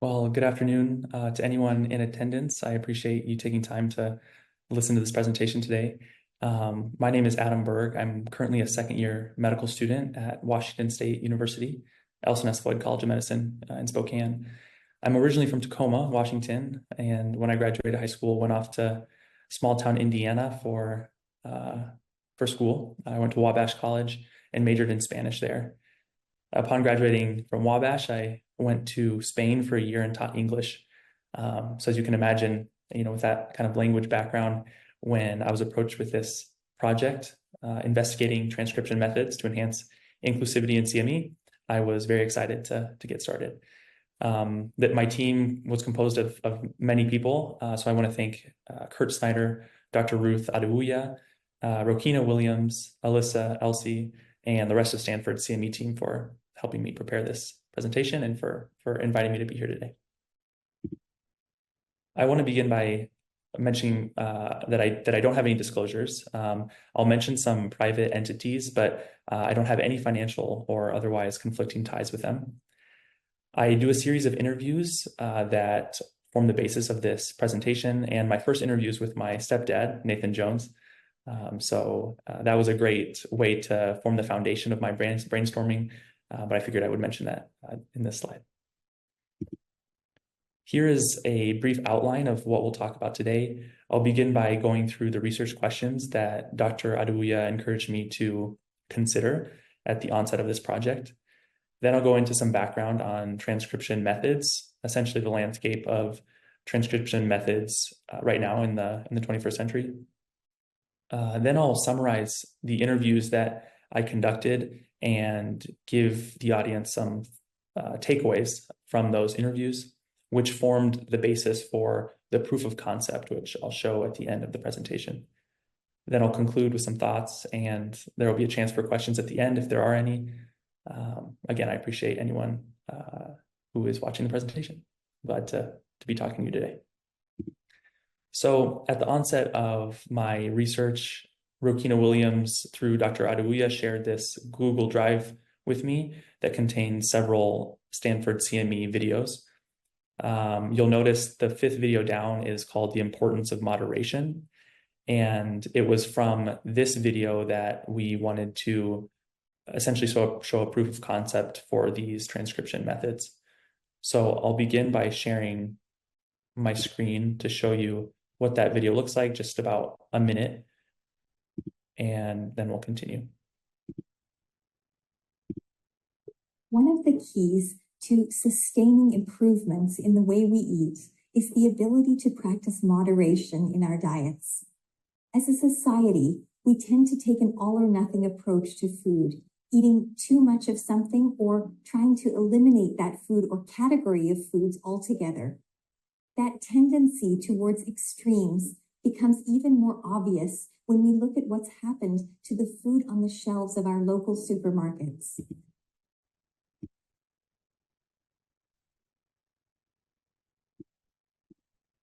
Well, good afternoon to anyone in attendance. I appreciate you taking time to listen to this presentation today. My name is Adam Berg. I'm currently a second-year medical student at Washington State University, Elson S. Floyd College of Medicine in Spokane. I'm originally from Tacoma, Washington, and when I graduated high school, went off to small town Indiana for school. I went to Wabash College and majored in Spanish there. Upon graduating from Wabash, I went to Spain for a year and taught English. So as you can imagine, with that kind of language background, when I was approached with this project, investigating transcription methods to enhance inclusivity in CME, I was very excited to get started. That my team was composed of many people. So I want to thank Kurt Snyder, Dr. Ruth Adebuya, Rokina Williams, Alyssa, Elsie, and the rest of Stanford CME team for helping me prepare this presentation and for inviting me to be here today. I want to begin by mentioning that I don't have any disclosures. I'll mention some private entities, but I don't have any financial or otherwise conflicting ties with them. I do a series of interviews that form the basis of this presentation, and my first interview is with my stepdad, Nathan Jones. So that was a great way to form the foundation of my brainstorming, but I figured I would mention that in this slide. Here is a brief outline of what we'll talk about today. I'll begin by going through the research questions that Dr. Adebuya encouraged me to consider at the onset of this project. Then I'll go into some background on transcription methods, essentially the landscape of transcription methods right now in the 21st century. Then I'll summarize the interviews that I conducted and give the audience some takeaways from those interviews, which formed the basis for the proof of concept, which I'll show at the end of the presentation. Then I'll conclude with some thoughts, and there will be a chance for questions at the end if there are any. Again, I appreciate anyone who is watching the presentation. Glad to be talking to you today. So at the onset of my research, Rokina Williams, through Dr. Adebuya, shared this Google Drive with me that contains several Stanford CME videos. You'll notice the fifth video down is called The Importance of Moderation. And it was from this video that we wanted to essentially show a proof of concept for these transcription methods. So I'll begin by sharing my screen to show you what that video looks like, just about a minute, and then we'll continue. One of the keys to sustaining improvements in the way we eat is the ability to practice moderation in our diets. As a society, we tend to take an all-or-nothing approach to food, eating too much of something or trying to eliminate that food or category of foods altogether. That tendency towards extremes becomes even more obvious when we look at what's happened to the food on the shelves of our local supermarkets.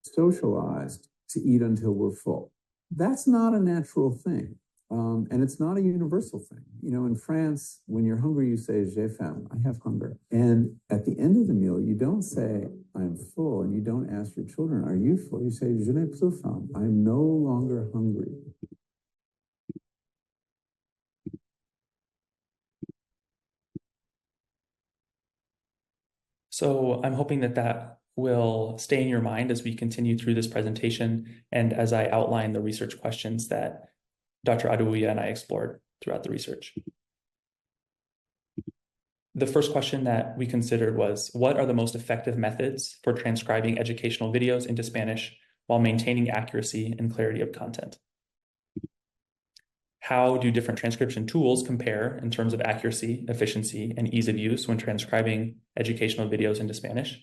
Socialized to eat until we're full. That's not a natural thing. And it's not a universal thing. In France, when you're hungry, you say, j'ai faim, I have hunger. And at the end of the meal, you don't say, I'm full, and you don't ask your children, are you full? You say, je n'ai plus faim, I'm no longer hungry. So I'm hoping that will stay in your mind as we continue through this presentation and as I outline the research questions that Dr. Adebuya and I explored throughout the research. The first question that we considered was, what are the most effective methods for transcribing educational videos into Spanish while maintaining accuracy and clarity of content? How do different transcription tools compare in terms of accuracy, efficiency, and ease of use when transcribing educational videos into Spanish?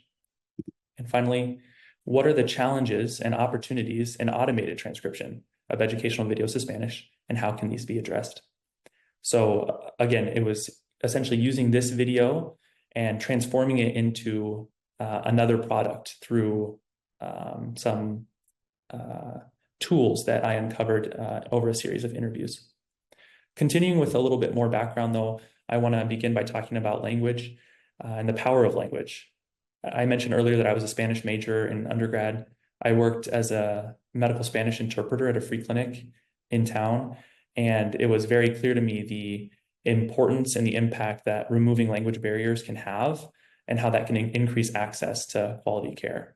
And finally, what are the challenges and opportunities in automated transcription of educational videos to Spanish, and how can these be addressed? So again, it was essentially using this video and transforming it into another product through some tools that I uncovered over a series of interviews. Continuing with a little bit more background though, I want to begin by talking about language and the power of language. I mentioned earlier that I was a Spanish major in undergrad. I worked as a medical Spanish interpreter at a free clinic in town, and it was very clear to me the importance and the impact that removing language barriers can have and how that can increase access to quality care.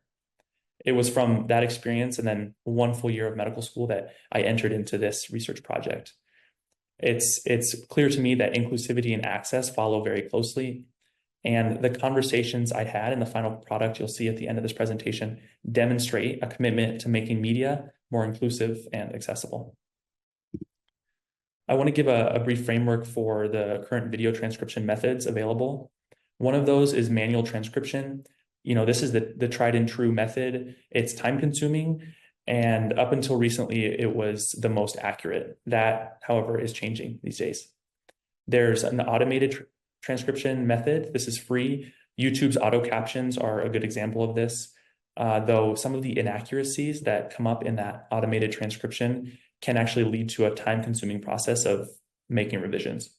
It was from that experience and then one full year of medical school that I entered into this research project. It's clear to me that inclusivity and access follow very closely. And the conversations I had in the final product you'll see at the end of this presentation demonstrate a commitment to making media more inclusive and accessible. I want to give a brief framework for the current video transcription methods available. One of those is manual transcription. This is the tried and true method. It's time consuming, and up until recently, it was the most accurate. That, however, is changing these days. There's an automated transcription method. This is free. YouTube's auto captions are a good example of this, though some of the inaccuracies that come up in that automated transcription can actually lead to a time-consuming process of making revisions.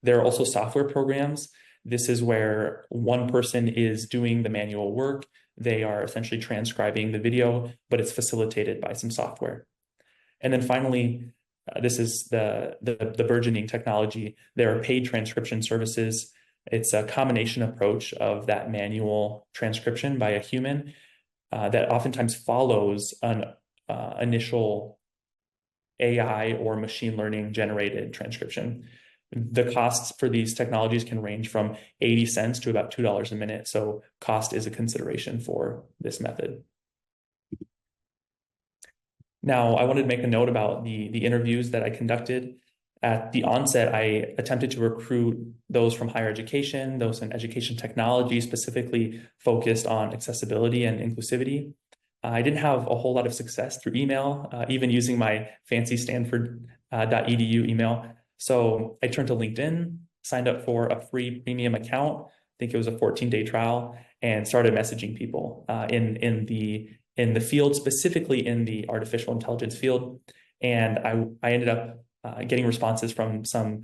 There are also software programs. This is where one person is doing the manual work. They are essentially transcribing the video, but it's facilitated by some software. And then finally, this is the burgeoning technology. There are paid transcription services. It's a combination approach of that manual transcription by a human that oftentimes follows an initial AI or machine learning generated transcription. The costs for these technologies can range from 80 cents to about $2 a minute. So cost is a consideration for this method. Now, I wanted to make a note about the interviews that I conducted. At the onset, I attempted to recruit those from higher education, those in education technology, specifically focused on accessibility and inclusivity. I didn't have a whole lot of success through email, even using my fancy Stanford.edu email. So I turned to LinkedIn, signed up for a free premium account. I think it was a 14-day trial, and started messaging people in the field, specifically in the artificial intelligence field. And I ended up getting responses from some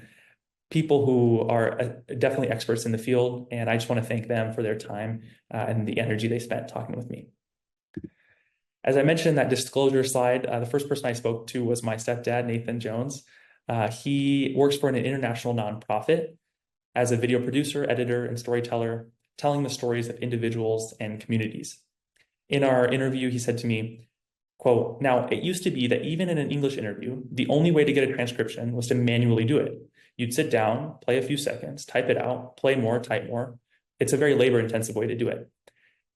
people who are definitely experts in the field. And I just want to thank them for their time and the energy they spent talking with me. As I mentioned in that disclosure slide, the first person I spoke to was my stepdad, Nathan Jones. He works for an international nonprofit as a video producer, editor, and storyteller, telling the stories of individuals and communities. In our interview, he said to me, quote, "Now, it used to be that even in an English interview, the only way to get a transcription was to manually do it. You'd sit down, play a few seconds, type it out, play more, type more. It's a very labor-intensive way to do it."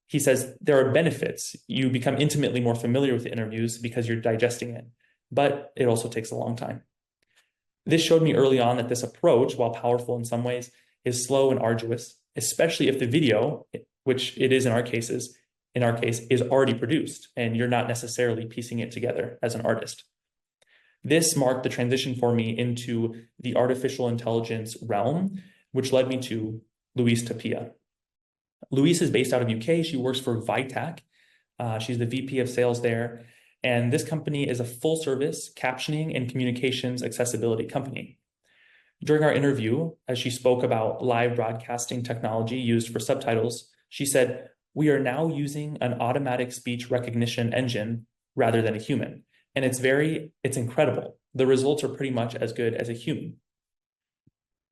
He says, there are benefits. You become intimately more familiar with the interviews because you're digesting it, but it also takes a long time. This showed me early on that this approach, while powerful in some ways, is slow and arduous, especially if the video, which it is in our case, is already produced and you're not necessarily piecing it together as an artist. This marked the transition for me into the artificial intelligence realm, which led me to Louise Tapia. Louise is based out of UK. She works for Vitac. She's the VP of sales there. And this company is a full service captioning and communications accessibility company. During our interview, as she spoke about live broadcasting technology used for subtitles, she said, "We are now using an automatic speech recognition engine rather than a human. And it's incredible. The results are pretty much as good as a human."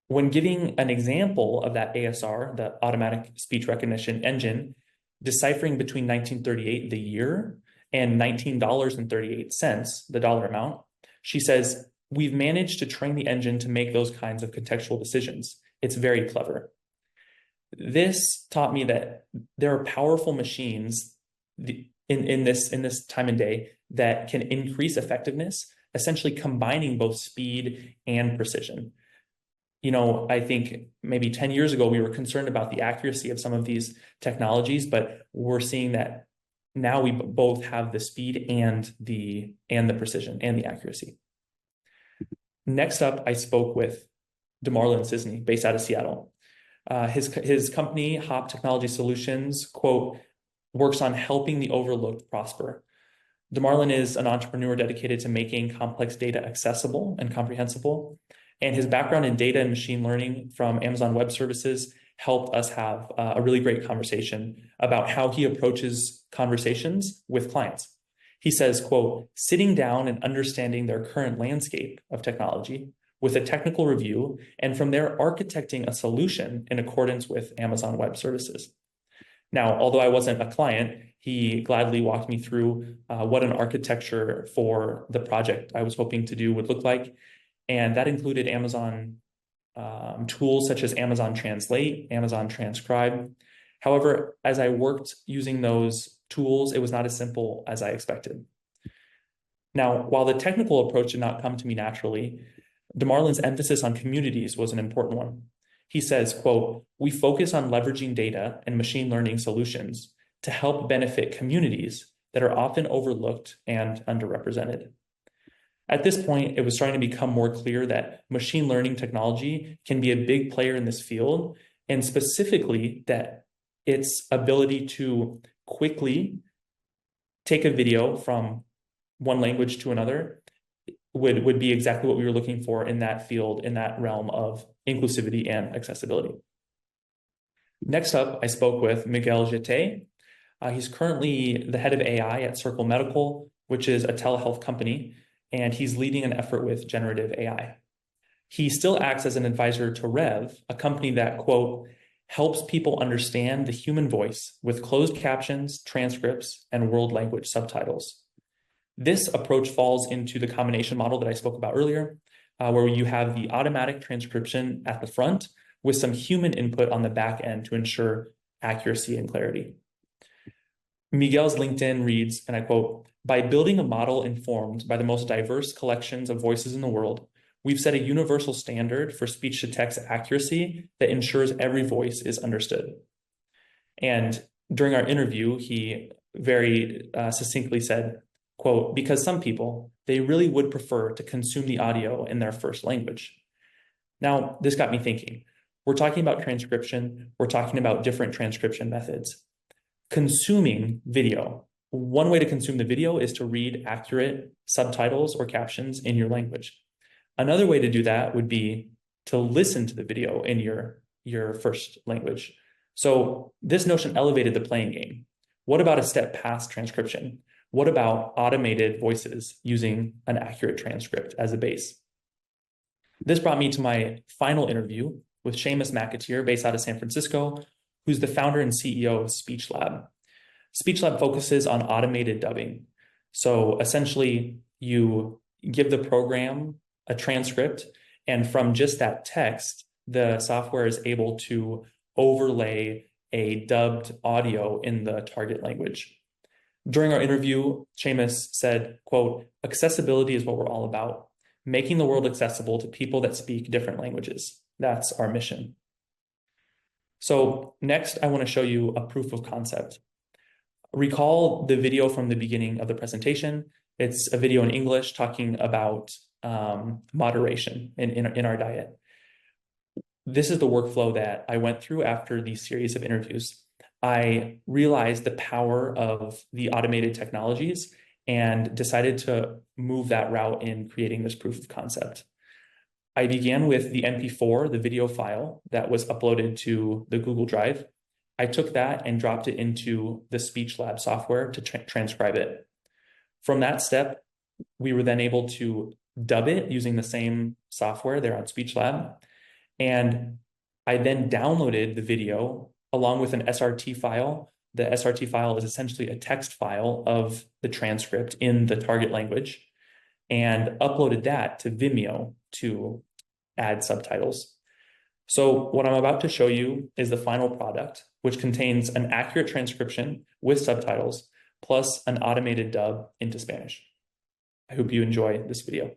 When giving an example of that ASR, the automatic speech recognition engine, deciphering between 1938, the year, and $19.38, the dollar amount, she says, "We've managed to train the engine to make those kinds of contextual decisions. It's very clever." This taught me that there are powerful machines in this time and day that can increase effectiveness, essentially combining both speed and precision. I think maybe 10 years ago, we were concerned about the accuracy of some of these technologies, but we're seeing that now we both have the speed and the precision and the accuracy. Next up, I spoke with DeMarlon Cisney, based out of Seattle. His company, Hop Technology Solutions, quote, works on helping the overlooked prosper. DeMarlon is an entrepreneur dedicated to making complex data accessible and comprehensible. And his background in data and machine learning from Amazon Web Services helped us have a really great conversation about how he approaches conversations with clients. He says, quote, sitting down and understanding their current landscape of technology with a technical review, and from there architecting a solution in accordance with Amazon Web Services. Now, although I wasn't a client, he gladly walked me through what an architecture for the project I was hoping to do would look like. And that included Amazon tools such as Amazon Translate, Amazon Transcribe. However, as I worked using those tools, it was not as simple as I expected. Now, while the technical approach did not come to me naturally, DeMarlin's emphasis on communities was an important one. He says, quote, we focus on leveraging data and machine learning solutions to help benefit communities that are often overlooked and underrepresented. At this point, it was starting to become more clear that machine learning technology can be a big player in this field, and specifically that its ability to quickly take a video from one language to another would be exactly what we were looking for in that field, in that realm of inclusivity and accessibility. Next up, I spoke with Miguel Jete. He's currently the head of AI at Circle Medical, which is a telehealth company, and he's leading an effort with generative AI. He still acts as an advisor to Rev, a company that, quote, helps people understand the human voice with closed captions, transcripts, and world language subtitles. This approach falls into the combination model that I spoke about earlier, where you have the automatic transcription at the front with some human input on the back end to ensure accuracy and clarity. Miguel's LinkedIn reads, and I quote, by building a model informed by the most diverse collections of voices in the world, we've set a universal standard for speech-to-text accuracy that ensures every voice is understood. And during our interview, he very succinctly said, quote, because some people, they really would prefer to consume the audio in their first language. Now, this got me thinking. We're talking about transcription. We're talking about different transcription methods. Consuming video. One way to consume the video is to read accurate subtitles or captions in your language. Another way to do that would be to listen to the video in your first language. So this notion elevated the playing game. What about a step past transcription? What about automated voices using an accurate transcript as a base? This brought me to my final interview with Seamus McAteer, based out of San Francisco, who's the founder and CEO of Speech Lab. Speech Lab focuses on automated dubbing. So essentially, you give the program a transcript, and from just that text, the software is able to overlay a dubbed audio in the target language. During our interview, Seamus said, quote, accessibility is what we're all about, making the world accessible to people that speak different languages. That's our mission. So next, I want to show you a proof of concept. Recall the video from the beginning of the presentation. It's a video in English talking about moderation in our diet. This is the workflow that I went through after the series of interviews. I realized the power of the automated technologies and decided to move that route in creating this proof of concept. I began with the MP4, the video file that was uploaded to the Google Drive. I took that and dropped it into the Speech Lab software to transcribe it. From that step, we were then able to dub it using the same software there on Speech Lab. And I then downloaded the video along with an SRT file. The SRT file is essentially a text file of the transcript in the target language, and uploaded that to Vimeo to add subtitles. So what I'm about to show you is the final product, which contains an accurate transcription with subtitles, plus an automated dub into Spanish. I hope you enjoy this video.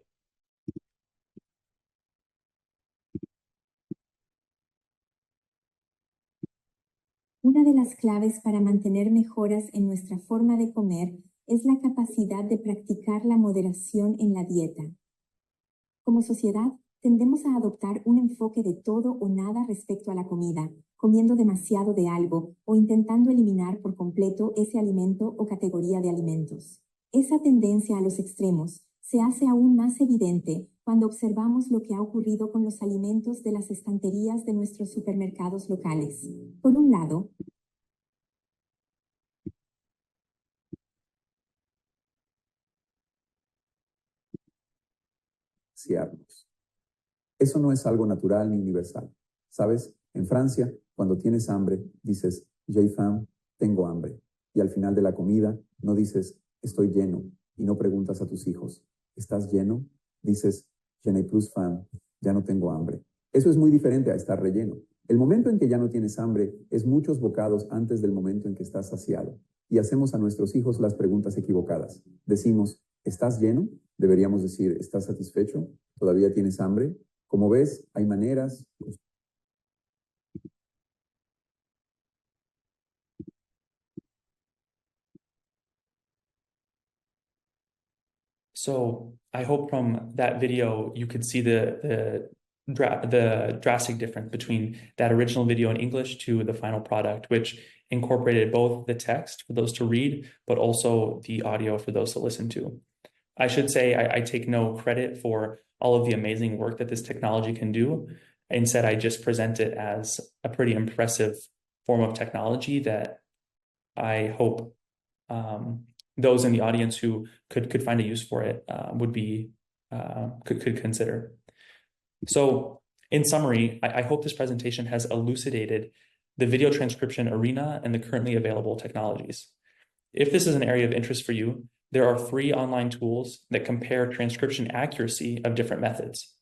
Una de las claves para mantener mejoras en nuestra forma de comer es la capacidad de practicar la moderación en la dieta. Como sociedad, tendemos a adoptar un enfoque de todo o nada respecto a la comida, comiendo demasiado de algo o intentando eliminar por completo ese alimento o categoría de alimentos. Esa tendencia a los extremos se hace aún más evidente cuando observamos lo que ha ocurrido con los alimentos de las estanterías de nuestros supermercados locales. Por un lado, eso no es algo natural ni universal. ¿Sabes? En Francia, cuando tienes hambre, dices, j'ai faim, tengo hambre. Y al final de la comida, no dices, estoy lleno, y no preguntas a tus hijos, ¿estás lleno? Dices, je n'ai plus faim, ya no tengo hambre. Eso es muy diferente a estar relleno. El momento en que ya no tienes hambre es muchos bocados antes del momento en que estás saciado. Y hacemos a nuestros hijos las preguntas equivocadas. Decimos, ¿estás lleno? Deberíamos decir, ¿estás satisfecho? ¿Todavía tienes hambre? Como ves, hay maneras. So I hope from that video you could see the drastic difference between that original video in English to the final product, which incorporated both the text for those to read, but also the audio for those to listen to. I should say I take no credit for all of the amazing work that this technology can do. Instead, I just present it as a pretty impressive form of technology that I hope those in the audience who could find a use for it could consider. So in summary, I hope this presentation has elucidated the video transcription arena and the currently available technologies. If this is an area of interest for you, there are free online tools that compare transcription accuracy of different methods.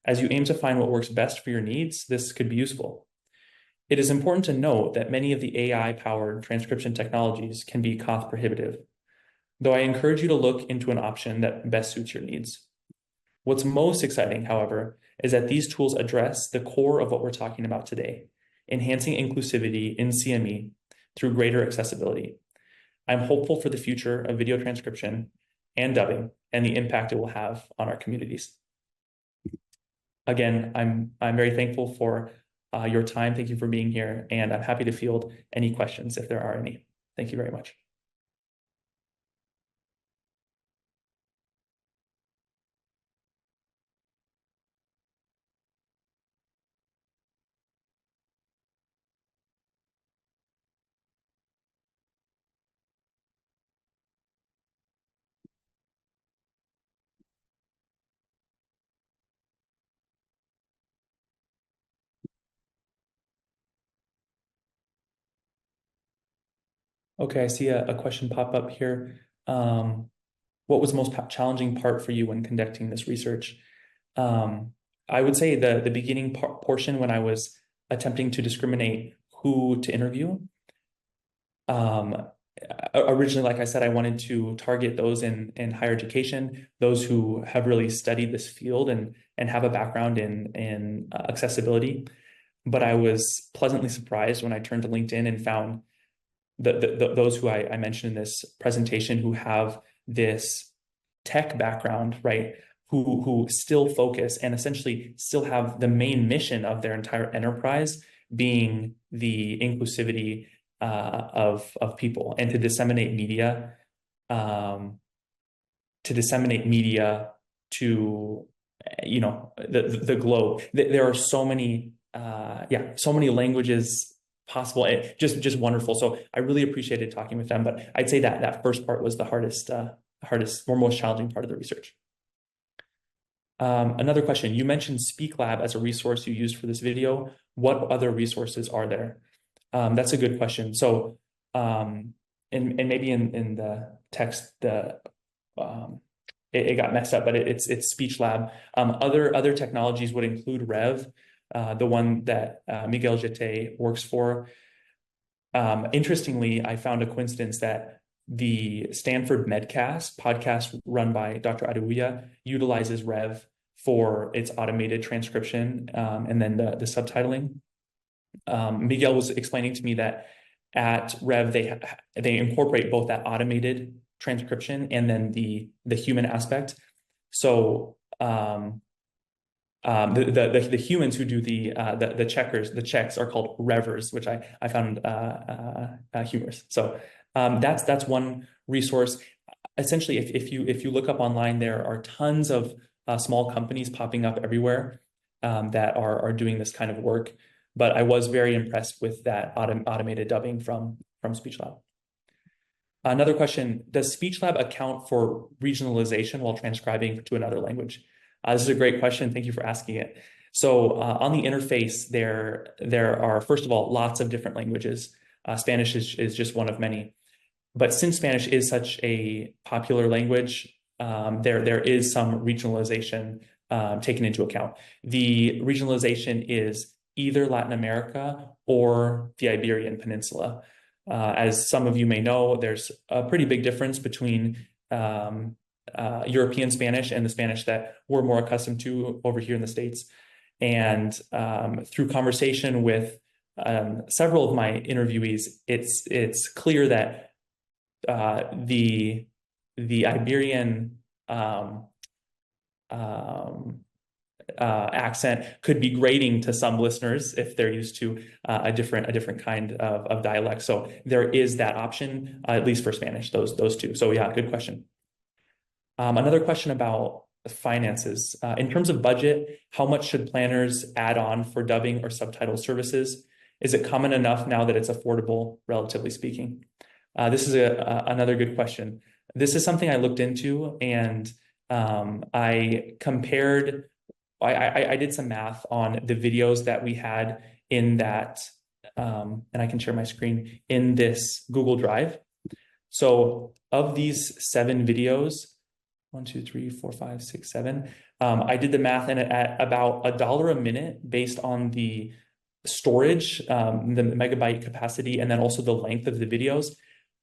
As you aim to find what works best for your needs, this could be useful. It is important to note that many of the AI-powered transcription technologies can be cost prohibitive, though I encourage you to look into an option that best suits your needs. What's most exciting, however, is that these tools address the core of what we're talking about today, enhancing inclusivity in CME through greater accessibility. I'm hopeful for the future of video transcription and dubbing and the impact it will have on our communities. Again, I'm very thankful for your time. Thank you for being here, and I'm happy to field any questions if there are any. Thank you very much. Okay, I see a question pop up here. What was the most challenging part for you when conducting this research? I would say the beginning portion when I was attempting to discriminate who to interview. Originally, like I said, I wanted to target those in higher education, those who have really studied this field and have a background in accessibility. But I was pleasantly surprised when I turned to LinkedIn and found those who I mentioned in this presentation who have this tech background, right? Who still focus and essentially still have the main mission of their entire enterprise being the inclusivity of people and to disseminate media, to the globe. There are so many so many languages possible. Just wonderful. So I really appreciated talking with them. But I'd say that first part was the hardest or most challenging part of the research. Another question. You mentioned Speak Lab as a resource you used for this video. What other resources are there? That's a good question. So, and maybe in the text, it got messed up, but it's Speech Lab. Other technologies would include Rev, the one that Miguel Jete works for. Interestingly, I found a coincidence that the Stanford Medcast podcast run by Dr. Adebuya utilizes Rev for its automated transcription and then the subtitling. Miguel was explaining to me that at Rev, they incorporate both that automated transcription and then the human aspect. So the humans who do the checks are called revers, which I found humorous. So that's one resource. essentially, if you look up online, there are tons of small companies popping up everywhere that are doing this kind of work. But I was very impressed with that automated dubbing from Speech Lab. Another question, does Speech Lab account for regionalization while transcribing to another language? This is a great question. Thank you for asking it. So on the interface, there are, first of all, lots of different languages. Spanish is just one of many. But since Spanish is such a popular language, there is some regionalization taken into account. The regionalization is either Latin America or the Iberian Peninsula. As some of you may know, there's a pretty big difference between European Spanish and the Spanish that we're more accustomed to over here in the States. And through conversation with several of my interviewees, it's clear that the Iberian accent could be grating to some listeners if they're used to a different kind of dialect. So there is that option, at least for Spanish, those two. So yeah, good question. Another question about finances. In terms of budget, how much should planners add on for dubbing or subtitle services? Is it common enough now that it's affordable, relatively speaking? This is another good question. This is something I looked into, and I compared, I did some math on the videos that we had in that, and I can share my screen, in this Google Drive. So of these 7 videos, 1, 2, 3, 4, 5, 6, 7, I did the math and at about $1 a minute based on the storage, the megabyte capacity, and then also the length of the videos,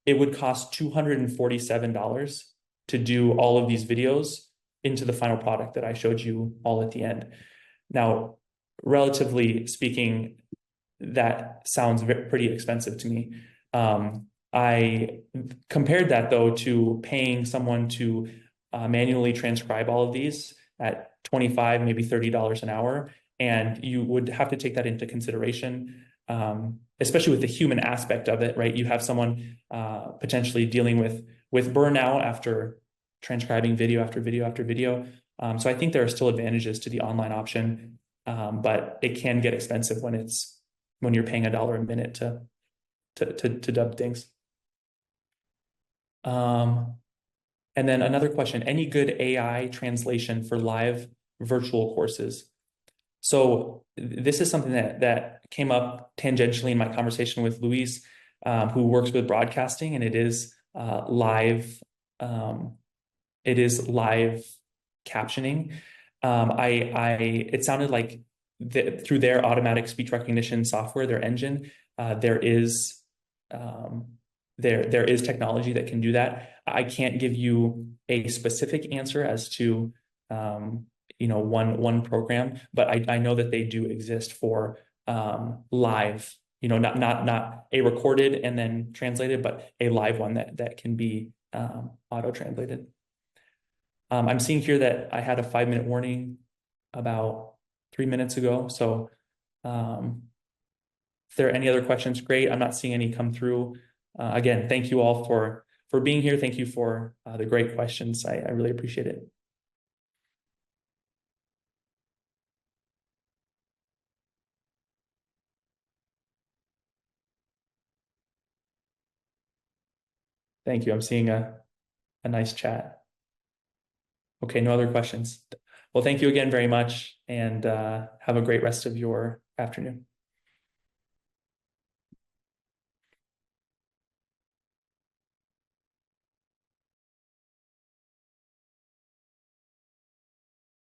it would cost $247 to do all of these videos into the final product that I showed you all at the end. Now, relatively speaking, that sounds pretty expensive to me. I compared that though to paying someone to manually transcribe all of these at $25, maybe $30 an hour. And you would have to take that into consideration, especially with the human aspect of it, right? You have someone potentially dealing with burnout after transcribing video after video after video. So I think there are still advantages to the online option, but it can get expensive when you're paying $1 a minute to dub things. And then another question, any good AI translation for live virtual courses? So this is something that came up tangentially in my conversation with Luis, who works with broadcasting, and it is live captioning. It sounded like through their automatic speech recognition software, their engine, there is technology that can do that. I can't give you a specific answer as to one program, but I know that they do exist for live, not a recorded and then translated, but a live one that can be auto translated. I'm seeing here that I had a 5-minute warning about 3 minutes ago. So if there are any other questions, great. I'm not seeing any come through. Again, thank you all for being here. Thank you for the great questions. I really appreciate it. Thank you. I'm seeing a nice chat. Okay, no other questions. Well, thank you again very much, and have a great rest of your afternoon.